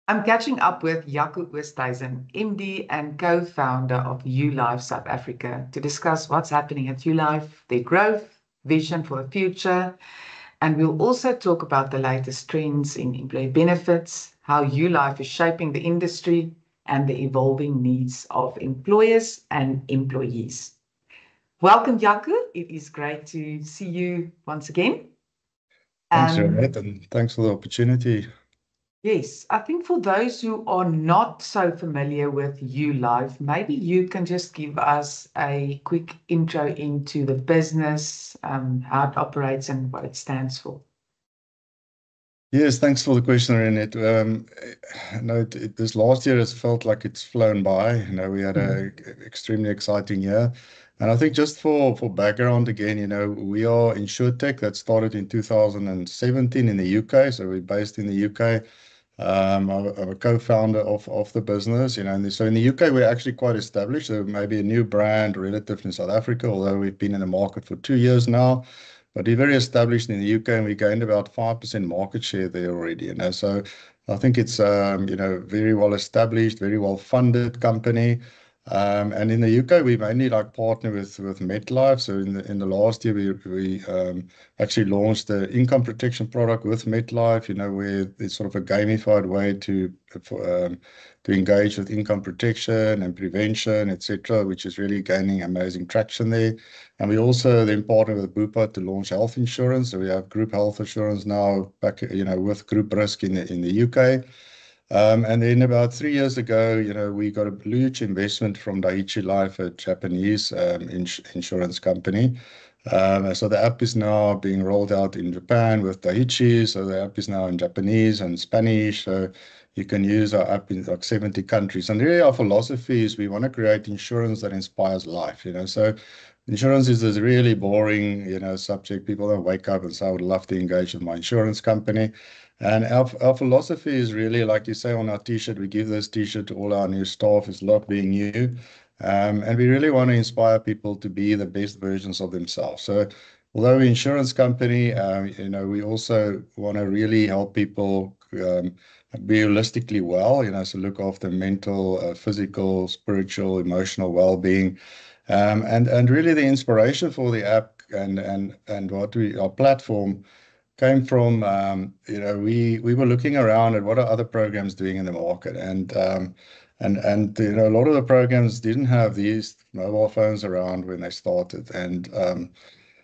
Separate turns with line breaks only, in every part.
I'm catching up with Jaco Oosthuizen, MD and co-founder of ULife South Africa, to discuss what's happening at ULife, their growth, vision for the future, and we'll also talk about the latest trends in employee benefits, how ULife is shaping the industry, and the evolving needs of employers and employees. Welcome, Jaco. It is great to see you once again.
Thanks, Janet,
Um,
and thanks for the opportunity.
Yes, I think for those who are not so familiar with ULife, maybe you can just give us a quick intro into the business, how it operates and what it stands for.
Yes, thanks for the question, Renette. This last year has felt like it's flown by. We had a
Mhm.
extremely exciting year. And I think just for background again, we are InsurTech that started in 2017 in the UK. So we're based in the UK. I'm a co-founder of the business, and so in the UK, we're actually quite established. So maybe a new brand relative in South Africa, although we've been in the market for 2 years now. But we're very established in the UK, and we gained about 5% market share there already. So I think it's, very well established, very well funded company. And in the UK, we mainly like partner with MetLife. So in the last year, we actually launched the income protection product with MetLife, where it's sort of a gamified way to engage with income protection and prevention, etc., which is really gaining amazing traction there. And we also then partner with Bupa to launch health insurance. So we have group health insurance now back, with group risk in the UK. And then about 3 years ago, we got a huge investment from Dai-ichi Life, a Japanese insurance company. So the app is now being rolled out in Japan with Dai-ichi. So the app is now in Japanese and Spanish. So you can use our app in like 70 countries. And really our philosophy is we want to create insurance that inspires life. So insurance is this really boring, subject. People don't wake up and say, I would love to engage with my insurance company. And our philosophy is really, like you say on our t-shirt, we give this t-shirt to all our new staff, is love being you. And we really want to inspire people to be the best versions of themselves. So although we're an insurance company, we also want to really help people be holistically well, so look after mental, physical, spiritual, emotional well-being. And really the inspiration for the app and our platform came from, we were looking around at what are other programs doing in the market. And a lot of the programs didn't have these mobile phones around when they started. And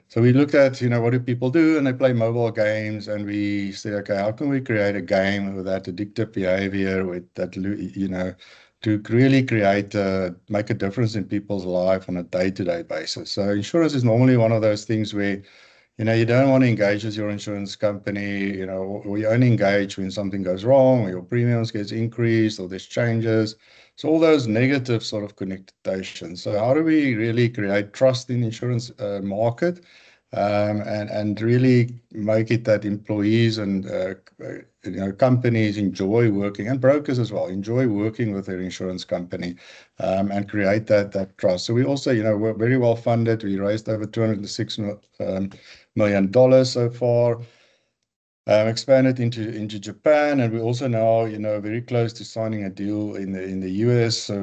so we looked at, what do people do? And they play mobile games. And we said, okay, how can we create a game with that addictive behavior, with that, to really make a difference in people's life on a day-to-day basis. So insurance is normally one of those things where you don't want to engage with your insurance company, or you only engage when something goes wrong, or your premiums gets increased, or there's changes. So all those negative sort of connotations. So how do we really create trust in the insurance market, and really make it that employees and companies enjoy working, and brokers as well, enjoy working with their insurance company, and create that trust. So we also, we're very well funded. We raised over $206 million so far. Expanded into Japan, and we're also now, very close to signing a deal in the US. So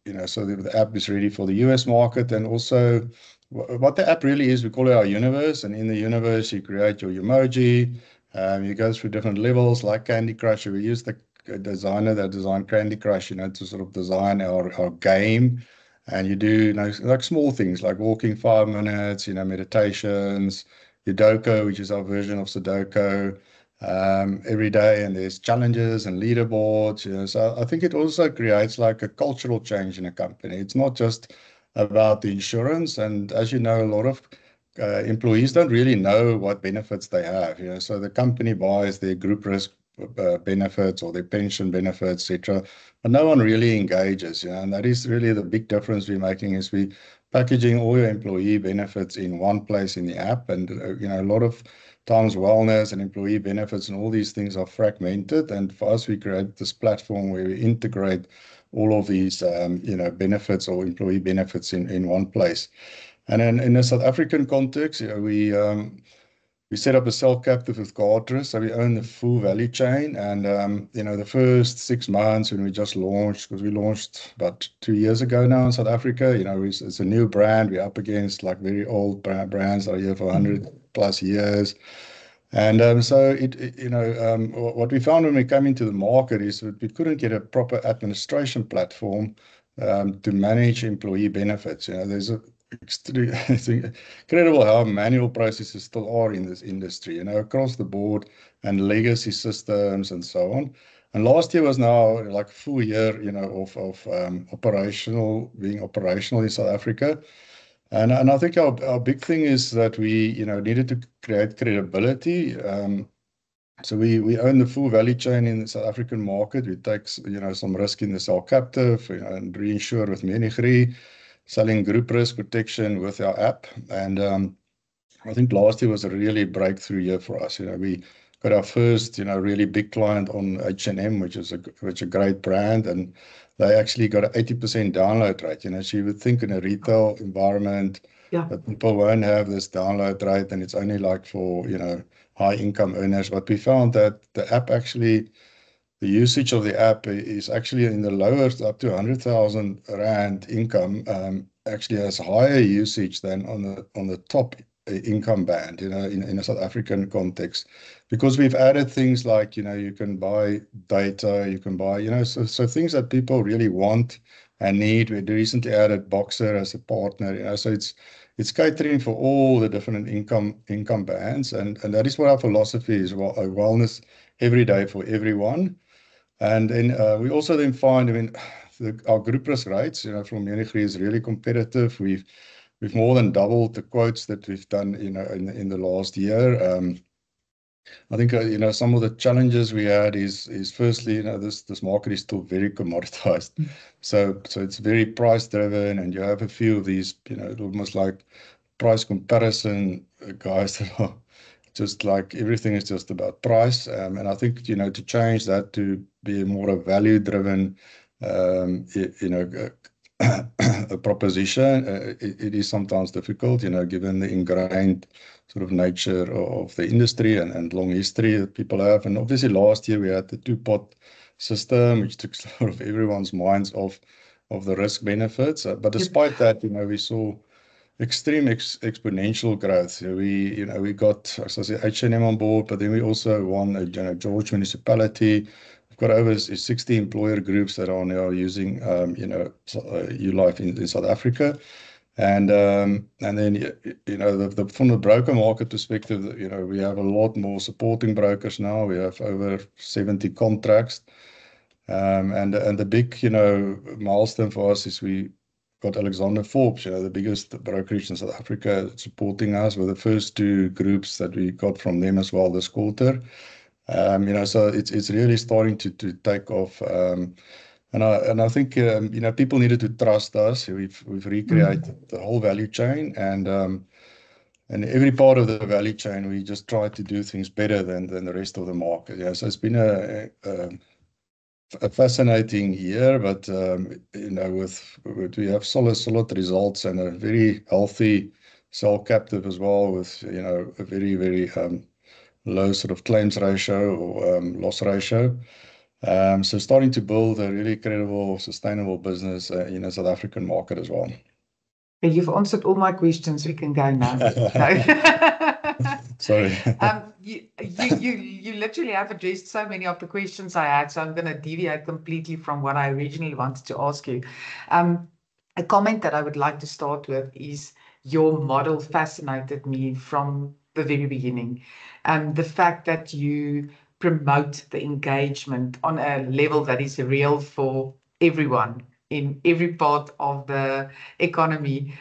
the app is ready for the US market. And also, what the app really is, we call it our universe. And in the universe, you create your emoji. You go through different levels, like Candy Crush. We use the designer that designed Candy Crush, to sort of design our game. And you do, like small things like walking 5 minutes, meditations, Sudoku, which is our version of Sudoku, every day. And there's challenges and leaderboards. So I think it also creates like a cultural change in a company. It's not just about the insurance. And as you know, a lot of employees don't really know what benefits they have. So the company buys their group risk benefits or their pension benefits, etc. But no one really engages. And that is really the big difference we're making, is we packaging all your employee benefits in one place in the app. And, a lot of times wellness and employee benefits and all these things are fragmented. And for us, we create this platform where we integrate all of these, benefits or employee benefits in one place. And then in the South African context, we set up a cell captive with Guardrisk, so we own the full value chain. And the first 6 months when we just launched, because we launched about 2 years ago now in South Africa, it's a new brand. We're up against like very old brands that are here for 100+ years. And what we found when we came into the market is that we couldn't get a proper administration platform to manage employee benefits. It's incredible how manual processes still are in this industry, across the board, and legacy systems and so on. And last year was now like a full year, of being operational in South Africa. And I think our big thing is that we, needed to create credibility. So we own the full value chain in the South African market. We take, some risk in the cell captive, and reinsure with Munich Re, selling group risk protection with our app. And I think last year was a really breakthrough year for us. We got our first, really big client on H&M, which is a great brand, and they actually got an 80% download rate. So you would think in a retail environment that people won't have this download rate, and it's only like for, high income earners. But we found that the usage of the app is actually in the lowest, up to 100,000 Rand income, actually has higher usage than on the top income band, in a South African context, because we've added things like, you can buy data, you can buy, so things that people really want and need. We recently added Boxer as a partner, so it's catering for all the different income bands, and that is what our philosophy is: wellness every day for everyone. And then we also then find, our group risk rates, from Munich Re is really competitive. We've more than doubled the quotes that we've done, in the last year. I think, some of the challenges we had is firstly, this market is still very commoditized. So it's very price driven, and you have a few of these, almost like price comparison guys that are just like, everything is just about price. And I think, to change that to be more a value driven, a proposition, it is sometimes difficult, given the ingrained sort of nature of the industry and long history that people have. And obviously last year we had the two-pot system, which took sort of everyone's minds off of the risk benefits. But despite that, we saw extreme exponential growth. We got, as I say, H&M on board, but then we also won a George municipality. We've got over 60 employer groups that are now using, Ulife in South Africa. And then, from the broker market perspective, we have a lot more supporting brokers now. We have over 70 contracts. And the big, milestone for us is we got Alexander Forbes, the biggest brokerage in South Africa, supporting us with the first 2 groups that we got from them as well this quarter. So it's really starting to take off. And I think, people needed to trust us. We've recreated the whole value chain, and every part of the value chain, we just try to do things better than the rest of the market. So it's been a fascinating year, but we have solid results and a very healthy cell captive as well, with a very, very low sort of claims ratio or loss ratio. So starting to build a really credible, sustainable business in a South African market as well.
You've answered all my questions. We can go now.
Sorry.
You literally have addressed so many of the questions I had, so I'm going to deviate completely from what I originally wanted to ask you. A comment that I would like to start with is your model fascinated me from the very beginning. The fact that you promote the engagement on a level that is real for everyone in every part of the economy,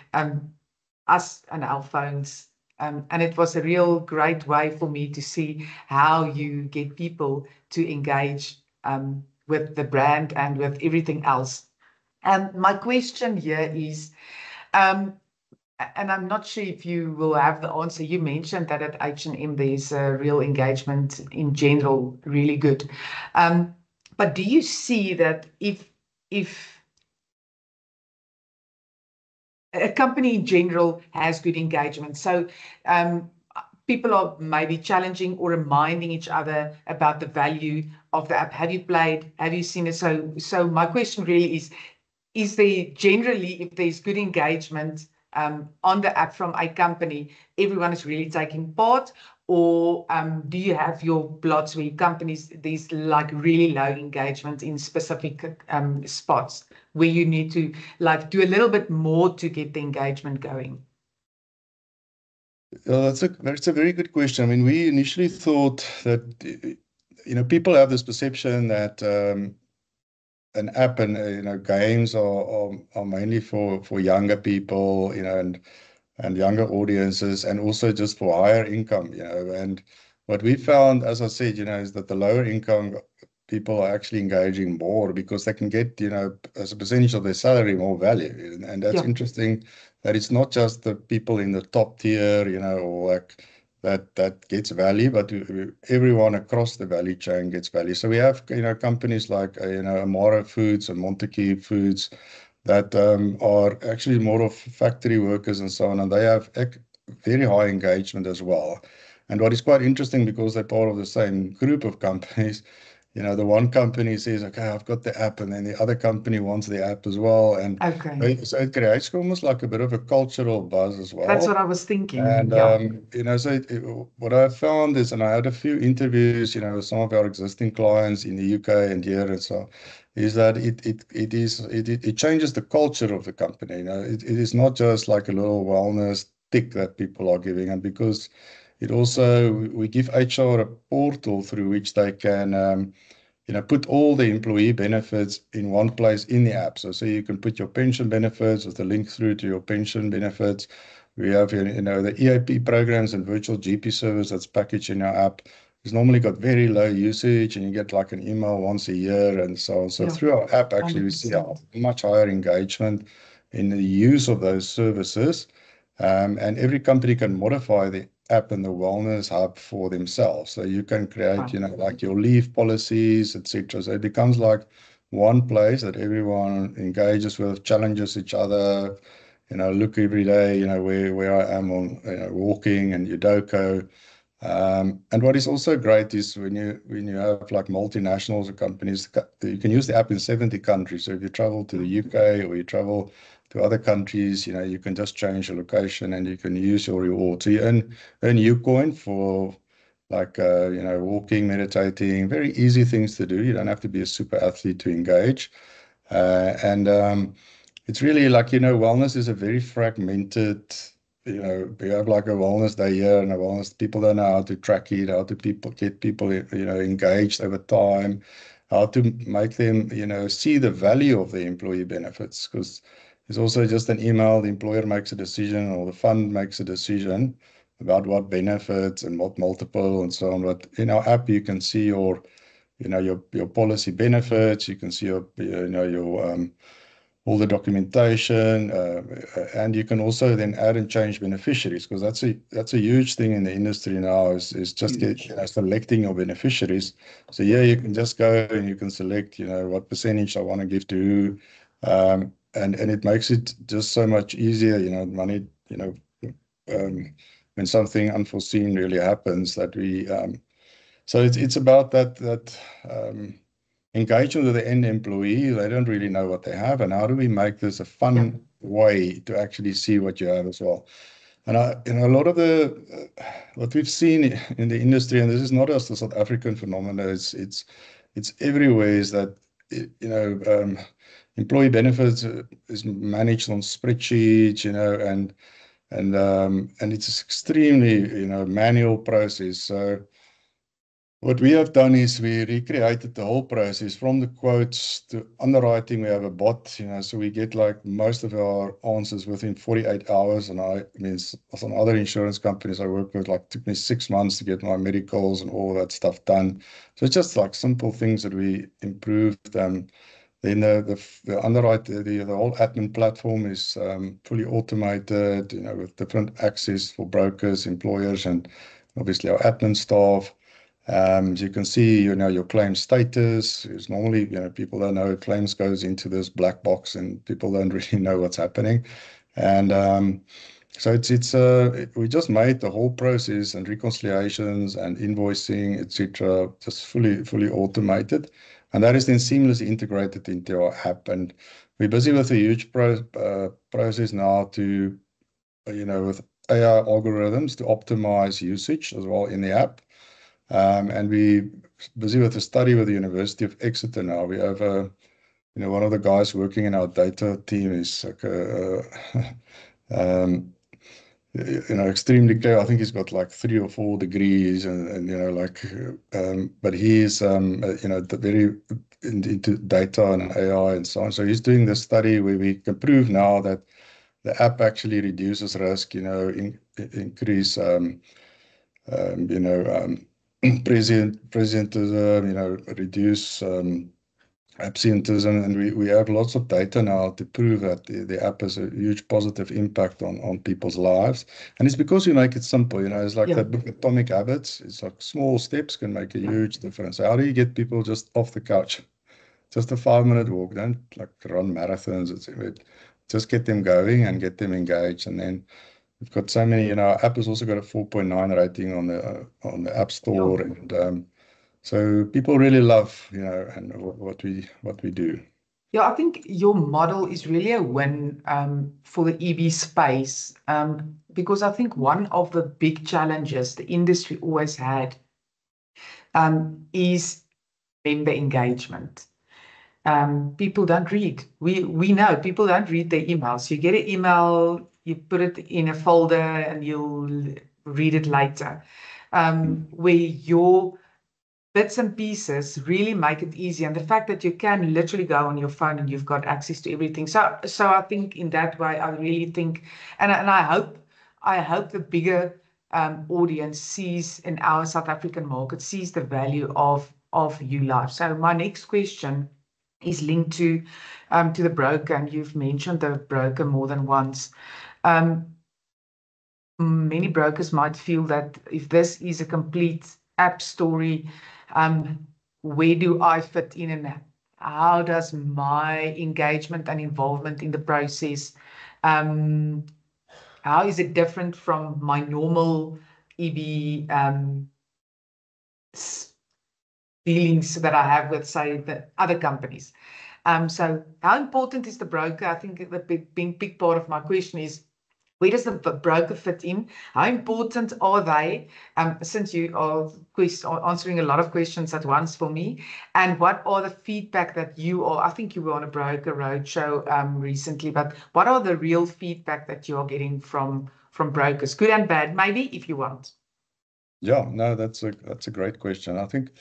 us and our phones. And it was a real great way for me to see how you get people to engage with the brand and with everything else. My question here is, and I'm not sure if you will have the answer. You mentioned that at H&M there's a real engagement in general, really good. But do you see that if a company in general has good engagement, so people are maybe challenging or reminding each other about the value of the app. Have you played? Have you seen it? So my question really is there generally, if there's good engagement on the app from a company, everyone is really taking part? Or do you have your plots where companies, there's like really low engagement in specific spots where you need to like do a little bit more to get the engagement going?
That's a very good question. I mean, we initially thought that, people have this perception that an app and games are mainly for younger people, and younger audiences, and also just for higher income, And what we found, as I said, is that the lower income people are actually engaging more because they can get, as a percentage of their salary, more value. And that's interesting that it's not just the people in the top tier, or like that gets value, but everyone across the value chain gets value. So we have, companies like, Amaro Foods and Montague Foods that are actually more of factory workers and so on, and they have very high engagement as well. And what is quite interesting, because they're part of the same group of companies, the one company says, okay, I've got the app, and then the other company wants the app as well. And so it creates almost like a bit of a cultural buzz as well.
That's what I was thinking.
And, so what I found is, and I had a few interviews, with some of our existing clients in the UK and here and so, is that it changes the culture of the company. It is not just like a little wellness tick that people are giving, and because it also, we give HR a portal through which they can, put all the employee benefits in one place in the app. So you can put your pension benefits with a link through to your pension benefits. We have, the EAP programs and virtual GP service that's packaged in our app. It's normally got very low usage, and you get like an email once a year and so on. So through our app, actually, 100%. We see a much higher engagement in the use of those services. And every company can modify the app and the wellness hub for themselves. So you can create, like your leave policies, etc. So it becomes like one place that everyone engages with, challenges each other, look every day, where I am on, walking and Udoko. And what is also great is when you have like multinationals or companies, you can use the app in 70 countries. So if you travel to the UK or you travel to other countries, you can just change your location and you can use your reward. So you earn Ucoin for like, walking, meditating, very easy things to do. You don't have to be a super athlete to engage. And it's really like, wellness is a very fragmented, we have like a wellness day here and a wellness, people don't know how to track it, how to get people, engaged over time, how to make them, see the value of the employee benefits, because it's also just an email, the employer makes a decision or the fund makes a decision about what benefits and what multiple and so on. But in our app, you can see your policy benefits, you can see your all the documentation, and you can also then add and change beneficiaries, because that's a huge thing in the industry now, is just selecting your beneficiaries. So you can just go and you can select, what percentage I want to give to who, and it makes it just so much easier, money, when something unforeseen really happens, that we, so it's about that engagement with the end employee. They don't really know what they have, and how do we make this a fun way to actually see what you have as well. And a lot of what we've seen in the industry, and this is not just a South African phenomenon, it's everywhere, is that employee benefits is managed on spreadsheets, and it's extremely manual process. So what we have done is we recreated the whole process from the quotes to underwriting. We have a bot, so we get like most of our answers within 48 hours. And some other insurance companies I work with, like, took me 6 months to get my medicals and all that stuff done. So it's just like simple things that we improved. Then the underwrite, the whole admin platform is fully automated, with different access for brokers, employers, and obviously our admin staff. So you can see, your claim status is normally, people don't know, claims goes into this black box and people don't really know what's happening. And So we just made the whole process and reconciliations and invoicing, etc., just fully automated, and that is then seamlessly integrated into our app. And we're busy with a huge process now to, with AI algorithms to optimize usage as well in the app. And we busy with a study with the University of Exeter now. We have one of the guys working in our data team is like um, extremely clear. I think he's got like 3 or 4 degrees, and but he is very into data and AI and so on. So he's doing this study where we can prove now that the app actually reduces risk, increase presentism, reduce absenteeism, and we have lots of data now to prove that the app has a huge positive impact on people's lives. And it's because we make it simple, it's like that book Atomic Habits. It's like small steps can make a huge difference. How do you get people just off the couch? Just a 5-minute walk. Don't like run marathons. Just get them going and get them engaged. And then we've got so many, our app has also got a 4.9 rating on the App Store. And so people really love, and what we do.
Yeah, I think your model is really a win for the EB space, because I think one of the big challenges the industry always had is member engagement. People don't read. We know people don't read their emails. You get an email, you put it in a folder, and you'll read it later. Where your bits and pieces really make it easy, and the fact that you can literally go on your phone and you've got access to everything. So I think in that way, I really think, and I hope the bigger audience sees in our South African market, sees the value of YouLife. So my next question is linked to the broker, and you've mentioned the broker more than once. Many brokers might feel that if this is a complete app story, where do I fit in, and how does my engagement and involvement in the process, how is it different from my normal EB dealings that I have with, say, the other companies? So how important is the broker? I think the big part of my question is, where does the broker fit in? How important are they? Since you are answering a lot of questions at once for me, and what are the feedback that I think you were on a broker roadshow recently, but what are the real feedback that you are getting from brokers, good and bad, maybe, if you want?
Yeah, no, that's a great question. I think,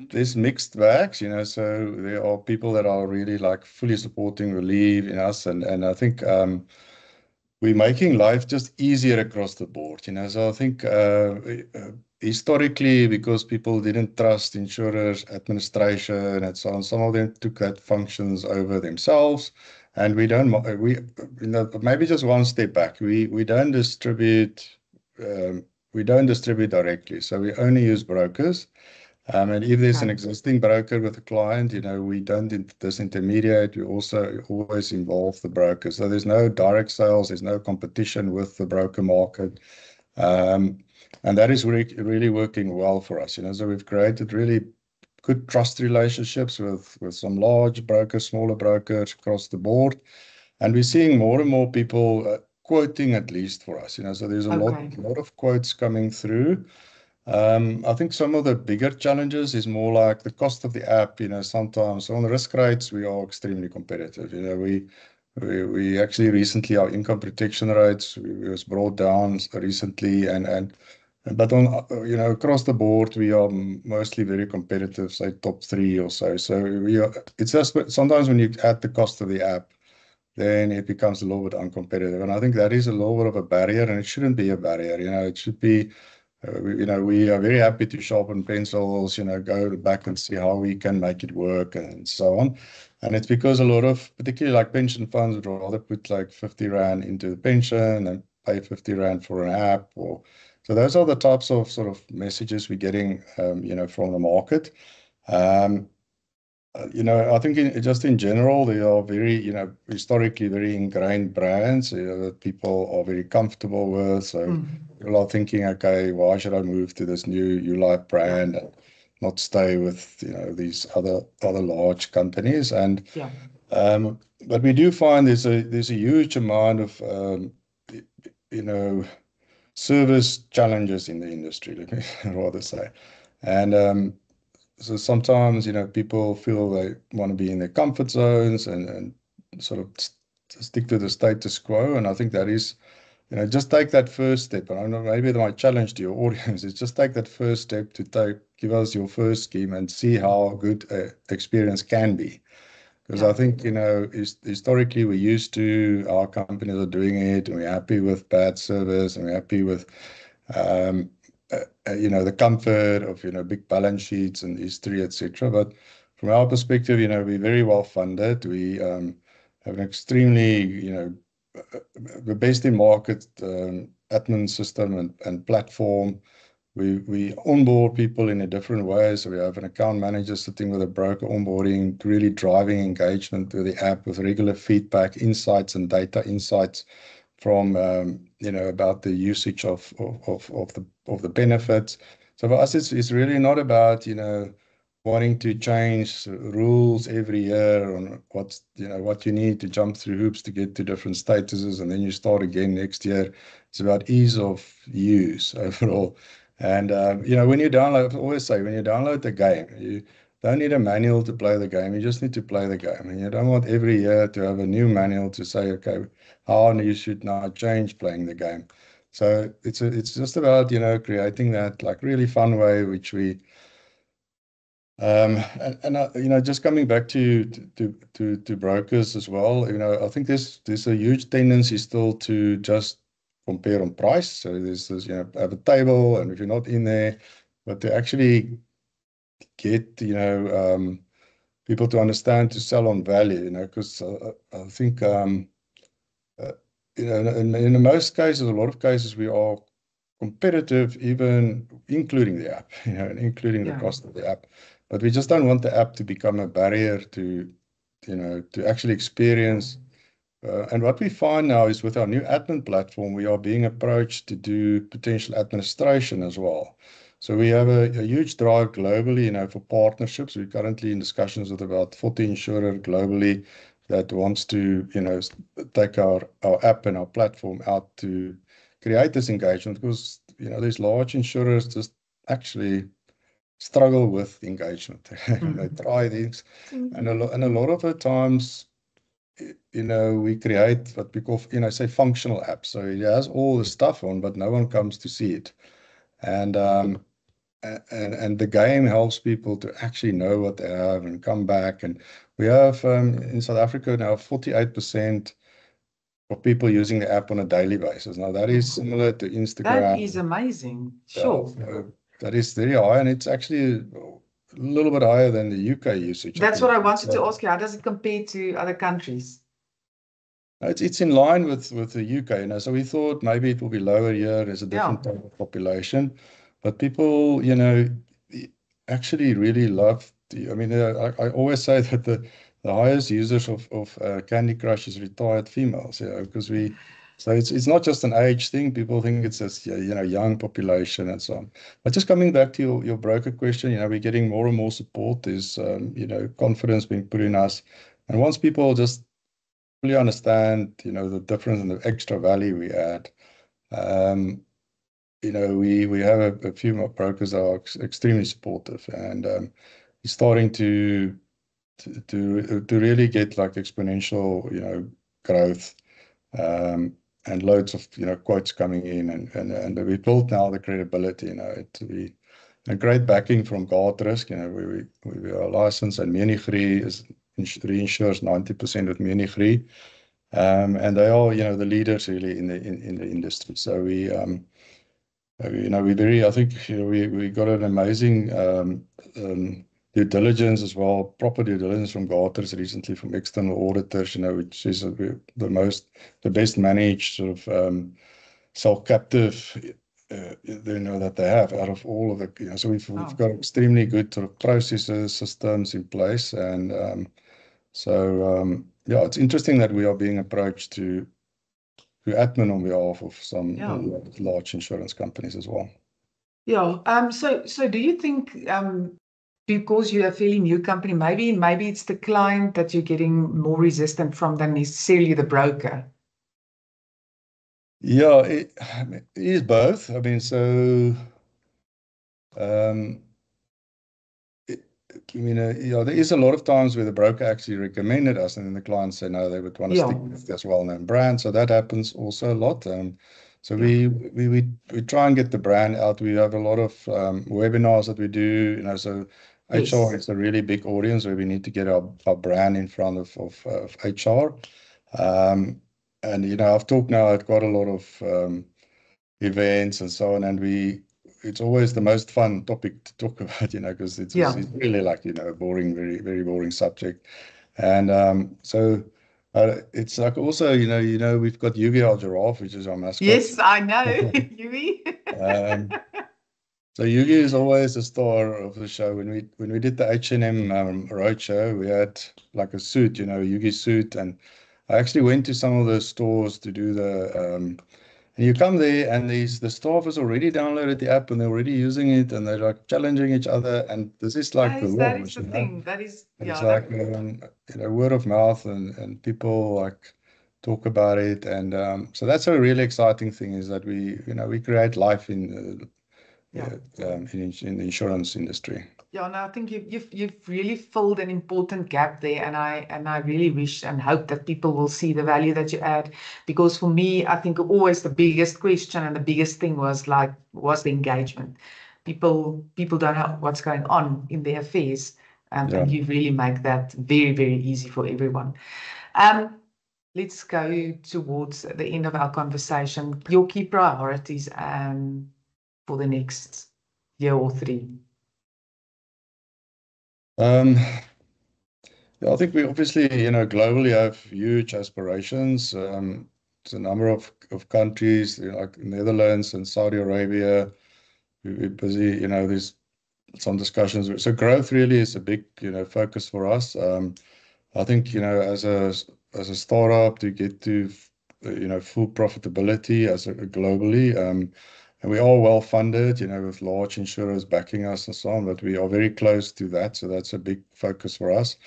there's mixed bags, so there are people that are really like fully supporting, believe in us, and I think we're making life just easier across the board, So I think historically, because people didn't trust insurers, administration, and so on, some of them took that functions over themselves. And maybe just one step back. We don't distribute directly, so we only use brokers. And if there's an existing broker with a client, we don't disintermediate. We also always involve the broker. So there's no direct sales, there's no competition with the broker market. And that is really working well for us. So we've created really good trust relationships with some large brokers, smaller brokers across the board. And we're seeing more and more people quoting, at least for us. So there's a lot of quotes coming through. I think some of the bigger challenges is more like the cost of the app. Sometimes on the risk rates, we are extremely competitive. We actually recently, our income protection rates was brought down recently, but on across the board, we are mostly very competitive, say top 3 or so. So it's just sometimes when you add the cost of the app, then it becomes a little bit uncompetitive. And I think that is a little bit of a barrier, and it shouldn't be a barrier. It should be. We are very happy to sharpen pencils, go back and see how we can make it work and so on. And it's because a lot of, particularly like pension funds, would rather put like 50 Rand into the pension and pay 50 Rand for an app. So those are the types of sort of messages we're getting, from the market. I think just in general, they are very, historically very ingrained brands, that people are very comfortable with. So people are thinking, okay, why should I move to this new ULife brand and not stay with, these other large companies? And
Yeah.
but we do find there's a huge amount of service challenges in the industry, let me rather say. And so sometimes, people feel they want to be in their comfort zones and sort of stick to the status quo. And I think that is, just take that first step. And I know maybe my challenge to your audience is just take that first step to give us your first scheme and see how good experience can be. Because I think, historically we're used to our companies are doing it and we're happy with bad service and we're happy with, the comfort of, big balance sheets and history, etc. But from our perspective, we're very well funded. We have an extremely, the best in market admin system and platform. We onboard people in a different way. So we have an account manager sitting with a broker onboarding, really driving engagement with the app with regular feedback, insights and data insights from, about the usage of the benefits. So for us, it's really not about, wanting to change rules every year on what you need to jump through hoops to get to different statuses, and then you start again next year. It's about ease of use overall. And, when you download, I always say, when you download the game, you don't need a manual to play the game. You just need to play the game. And you don't want every year to have a new manual to say, okay, how you should now change playing the game. So it's just about, creating that like really fun way, which we, just coming back to brokers as well, I think there's a huge tendency still to just compare on price. So there's this, have a table, and if you're not in there, but to actually get, people to understand to sell on value, because I think, in most cases, a lot of cases, we are competitive, even including the app, and including the cost of the app. But we just don't want the app to become a barrier to actually experience. And what we find now is with our new admin platform, we are being approached to do potential administration as well. So we have a huge drive globally, for partnerships. We're currently in discussions with about 40 insurers globally that wants to, take our app and our platform out to create this engagement, because, these large insurers just actually struggle with engagement. They try things, and a lot of the times, we create what we call, say functional apps. So it has all the stuff on, but no one comes to see it. And the game helps people to actually know what they have and come back. And we have, in South Africa now, 48% of people using the app on a daily basis. Now that is similar to Instagram.
That is amazing. Sure.
That is very high, and it's actually a little bit higher than the UK usage.
That's what I wanted to ask you. How does it compare to other countries?
It's in line with the UK, So we thought maybe it will be lower here. There's a different type of population, but people, actually really love. I always say that the highest users of Candy Crush is retired females, because so it's not just an age thing. People think it's this, young population and so on. But just coming back to your broker question, we're getting more and more support. There's, confidence being put in us. And once people just really understand, the difference and the extra value we add, we have a few more brokers that are extremely supportive, and it's starting to really get like exponential, growth, and loads of, quotes coming in, and we built now the credibility, to be a great backing from Guardrisk. We are licensed, and Munich Re reinsures 90% with Munich Re, and they are, the leaders really in the industry. So we I think, we got an amazing due diligence as well, proper due diligence from Guardrisk recently, from external auditors, which is the best managed sort of self-captive that they have out of all of the, so we've got extremely good sort of processes, systems in place. And yeah, it's interesting that we are being approached to admin on behalf of some large insurance companies as well.
Yeah. So do you think because you're a fairly new company, maybe it's the client that you're getting more resistant from than necessarily the broker?
Yeah, it is both. I mean, so there is a lot of times where the broker actually recommended us, and then the clients say no, they would want to stick with this well-known brand. So that happens also a lot. So we try and get the brand out. We have a lot of webinars that we do. So HR is a really big audience where we need to get our brand in front of HR. And I've talked now at quite a lot of events and so on, and it's always the most fun topic to talk about, because it's really like, a boring, very, very boring subject. And so it's like also, we've got Yugi, our giraffe, which is our mascot.
Yes, I know, Yugi.
So Yugi is always the star of the show. When we did the H&M roadshow, we had like a suit, Yugi suit, and I actually went to some of the stores to do the and you come there and the staff has already downloaded the app and they're already using it and they're like challenging each other. And this is like the
that is the thing. That is,
it's like word of mouth and people like talk about it. And so that's a really exciting thing, is that we create life in the insurance industry.
Yeah, no, I think you've really filled an important gap there, and I really wish and hope that people will see the value that you add. Because for me, I think always the biggest question and the biggest thing was the engagement. People don't know what's going on in their affairs, and you really make that very, very easy for everyone. Let's go towards the end of our conversation. Your key priorities for the next year or 3.
I think we obviously, globally have huge aspirations. It's a number of countries, like Netherlands and Saudi Arabia. We're busy, there's some discussions. So growth really is a big, focus for us. I think, as a startup, to get to, full profitability globally. And we are well funded, with large insurers backing us and so on, but we are very close to that. So that's a big focus for us.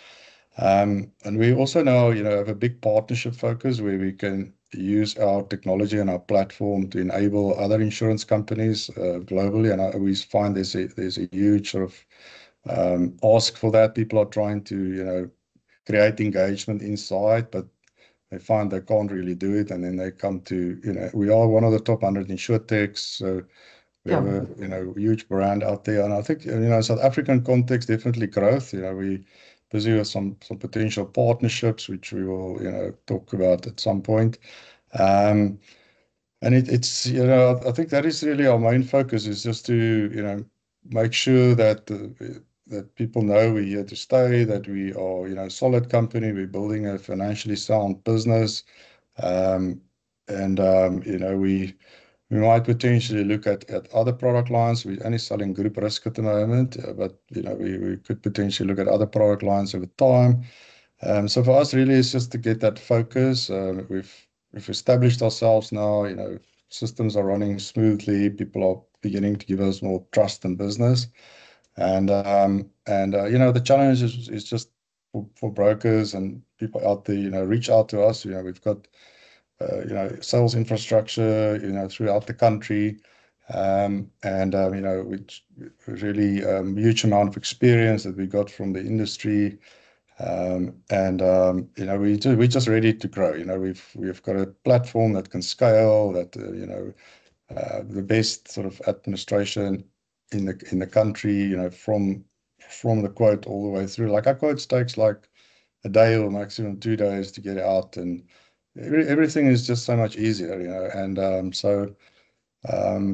And we also now, have a big partnership focus where we can use our technology and our platform to enable other insurance companies globally. And I always find there's a huge sort of ask for that. People are trying to, create engagement inside, but they find they can't really do it. And then they come to, we are one of the top 100 insurtechs. So we have a, huge brand out there. And I think, South African context, definitely growth. We busy with some potential partnerships, which we will, talk about at some point. And it's, I think that is really our main focus, is just to, make sure that that people know we're here to stay, that we are, a solid company. We're building a financially sound business. We might potentially look at other product lines. We're only selling group risk at the moment, but we could potentially look at other product lines over time. So for us, really, it's just to get that focus. We've established ourselves now. Systems are running smoothly. People are beginning to give us more trust in business. And the challenge is just for brokers and people out there, reach out to us. We've got sales infrastructure, throughout the country. Which really huge amount of experience that we got from the industry. We're just ready to grow. We've got a platform that can scale, that, the best sort of administration in the country, from the quote all the way through. Like our quotes takes like a day or maximum 2 days to get out, and everything is just so much easier, and so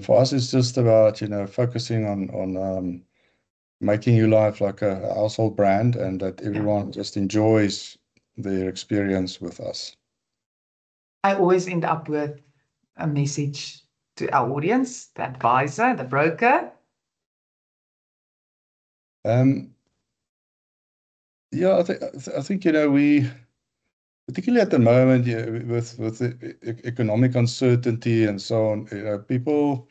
for us it's just about focusing on making Ulife like a household brand, and that everyone just enjoys their experience with us.
I always end up with a message to our audience, the advisor, the broker?
Yeah, I think, you know, we, particularly at the moment, yeah, with the economic uncertainty and so on, you know, people,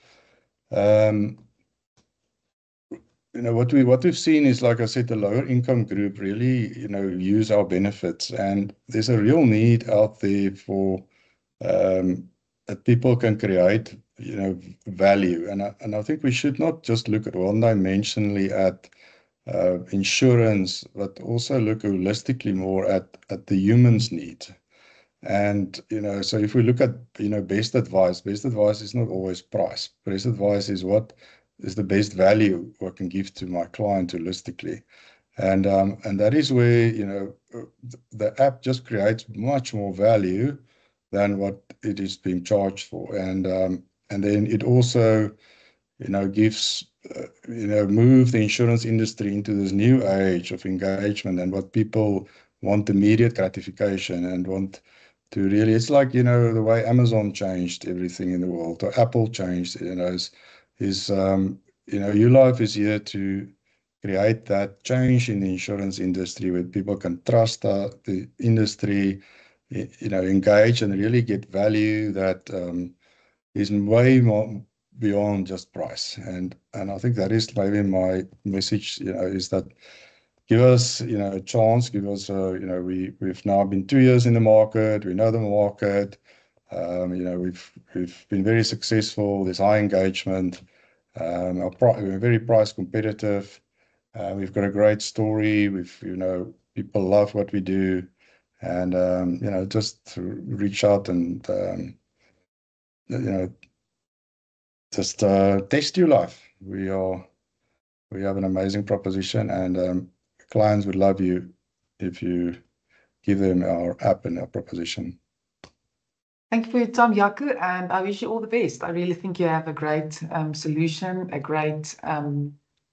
you know, what we've seen is, like I said, the lower income group really, you know, use our benefits, and there's a real need out there for that people can create, you know, value, and I think we should not just look at one-dimensionally at insurance, but also look holistically more at the human's need. And, you know, so if we look at, you know, best advice is not always price. Best advice is what is the best value I can give to my client holistically. And that is where, you know, the app just creates much more value than what it is being charged for. And then it also, you know, gives, you know, move the insurance industry into this new age of engagement and what people want immediate gratification and want to really, it's like, you know, the way Amazon changed everything in the world, or Apple changed, you know, you know, YouLife is here to create that change in the insurance industry where people can trust the industry, you know, engage and really get value that is way more beyond just price. And I think that is maybe my message, you know, is that give us, you know, a chance, give us, you know, we've now been 2 years in the market, we know the market, you know, we've been very successful, there's high engagement, we're very price competitive, we've got a great story, you know, people love what we do, and, you know, just to reach out and, you know, just test YouLife. We have an amazing proposition, and clients would love you if you give them our app and our proposition.
Thank you for your time, Jaco, and I wish you all the best. I really think you have a great solution, a great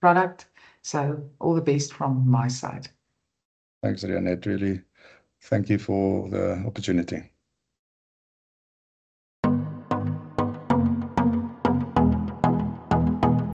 product. So all the best from my side.
Thanks, Rianette. Really, thank you for the opportunity.